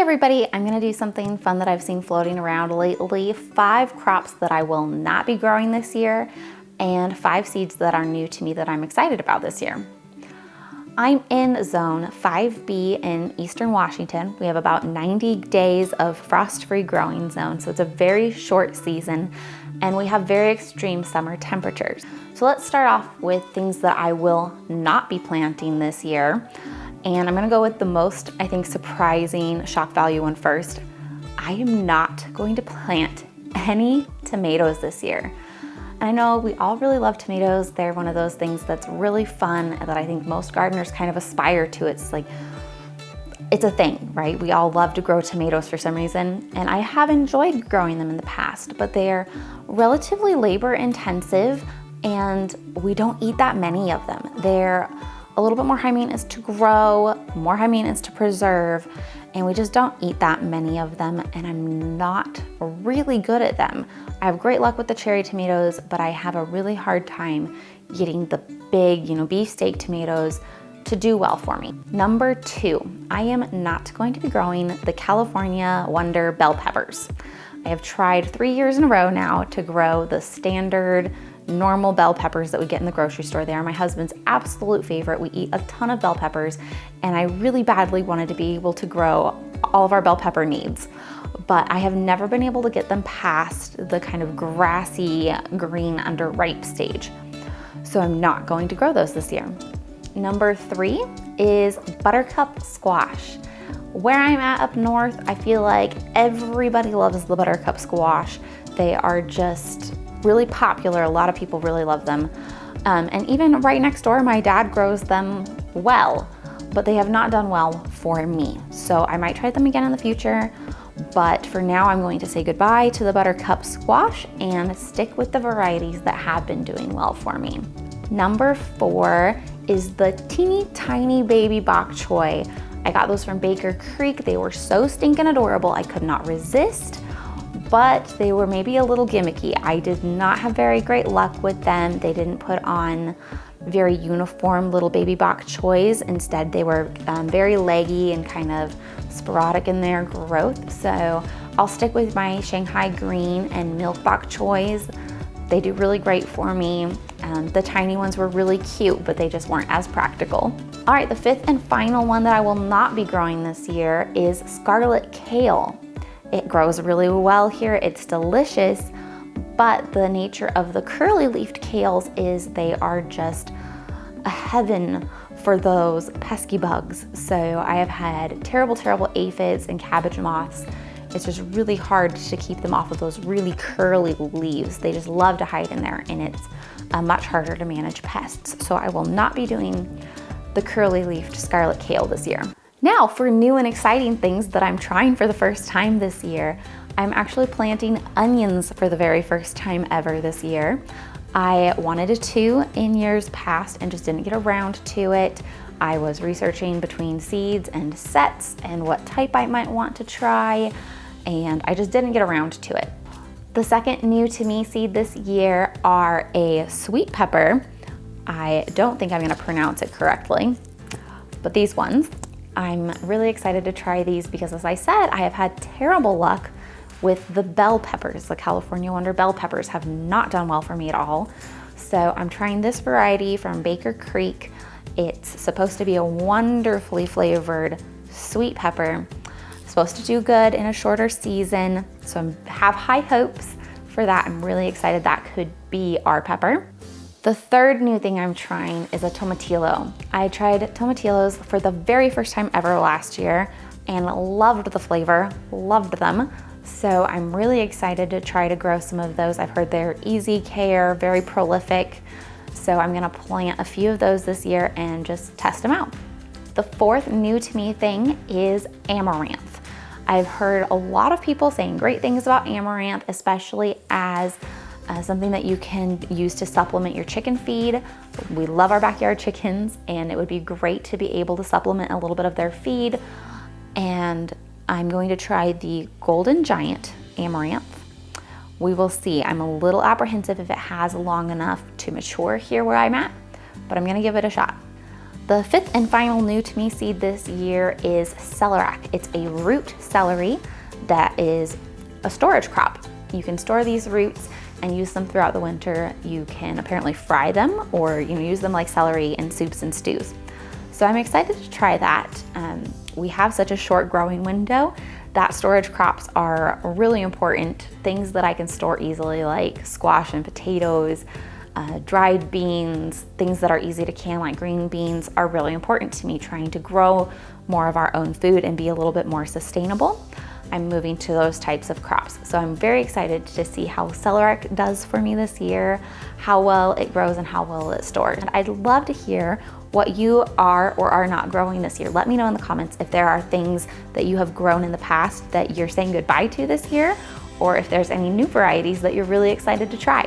everybody, I'm gonna do something fun that I've seen floating around lately. 5 crops that I will not be growing this year and 5 seeds that are new to me that I'm excited about this year. I'm in zone 5B in Eastern Washington. We have about 90 days of frost-free growing zone, so it's a very short season, and we have very extreme summer temperatures. So let's start off with things that I will not be planting this year. And I'm gonna go with the most, I think, surprising shock value one first. I am not going to plant any tomatoes this year. And I know we all really love tomatoes. They're one of those things that's really fun that I think most gardeners kind of aspire to. It's like, it's a thing, right? We all love to grow tomatoes for some reason. And I have enjoyed growing them in the past, but they're relatively labor intensive and we don't eat that many of them. They're a little bit more high maintenance to grow, more high maintenance to preserve, and we just don't eat that many of them, and I'm not really good at them. I have great luck with the cherry tomatoes, but I have a really hard time getting the big, beefsteak tomatoes to do well for me. Number 2, I am not going to be growing the California Wonder bell peppers. I have tried 3 years in a row now to grow the standard normal bell peppers that we get in the grocery store. They are my husband's absolute favorite. We eat a ton of bell peppers, and I really badly wanted to be able to grow all of our bell pepper needs, but I have never been able to get them past the kind of grassy green underripe stage. So I'm not going to grow those this year. Number 3 is Buttercup Squash. Where I'm at up north, I feel like everybody loves the Buttercup Squash. They are just really popular. A lot of people really love them. And even right next door, my dad grows them well, but they have not done well for me. So I might try them again in the future, but for now I'm going to say goodbye to the Buttercup Squash and stick with the varieties that have been doing well for me. Number 4 is the teeny tiny baby Bok Choy. I got those from Baker Creek. They were so stinking adorable, I could not resist, but they were maybe a little gimmicky. I did not have very great luck with them. They didn't put on very uniform little baby Bok Choys. Instead, they were very leggy and kind of sporadic in their growth. So I'll stick with my Shanghai Green and Milk Bok Choys. They do really great for me. The tiny ones were really cute, but they just weren't as practical. All right, the 5th and final one that I will not be growing this year is Scarlet Kale. It grows really well here, it's delicious, but the nature of the curly leafed kales is they are just a heaven for those pesky bugs. So I have had terrible aphids and cabbage moths. It's just really hard to keep them off of those really curly leaves. They just love to hide in there, and it's much harder to manage pests. So I will not be doing the curly leafed Scarlet Kale this year. Now for new and exciting things that I'm trying for the first time this year, I'm actually planting onions for the very first time ever this year. I wanted to in years past and just didn't get around to it. I was researching between seeds and sets and what type I might want to try, and I just didn't get around to it. The second new to me seed this year are a sweet pepper. I don't think I'm gonna pronounce it correctly, but these ones. I'm really excited to try these because, as I said, I have had terrible luck with the bell peppers. The California Wonder bell peppers have not done well for me at all. So I'm trying this variety from Baker Creek. It's supposed to be a wonderfully flavored sweet pepper. It's supposed to do good in a shorter season, so I have high hopes for that. I'm really excited that could be our pepper. The 3rd new thing I'm trying is a tomatillo. I tried tomatillos for the very first time ever last year and loved the flavor, loved them. So I'm really excited to try to grow some of those. I've heard they're easy care, very prolific. So I'm gonna plant a few of those this year and just test them out. The 4th new to me thing is Amaranth. I've heard a lot of people saying great things about Amaranth, especially as something that you can use to supplement your chicken feed. We love our backyard chickens, and it would be great to be able to supplement a little bit of their feed. And I'm going to try the Golden Giant Amaranth. We will see. I'm a little apprehensive if it has long enough to mature here where I'm at, but I'm gonna give it a shot. The fifth and final new to me seed this year is Celery. It's a root celery that is a storage crop. You can store these roots and use them throughout the winter. You can apparently fry them or use them like celery in soups and stews. So I'm excited to try that. We have such a short growing window that storage crops are really important. Things that I can store easily like squash and potatoes, dried beans, things that are easy to can like green beans are really important to me, trying to grow more of our own food and be a little bit more sustainable. I'm moving to those types of crops. So I'm very excited to see how Celery does for me this year, how well it grows and how well it's stored. And I'd love to hear what you are or are not growing this year. Let me know in the comments if there are things that you have grown in the past that you're saying goodbye to this year, or if there's any new varieties that you're really excited to try.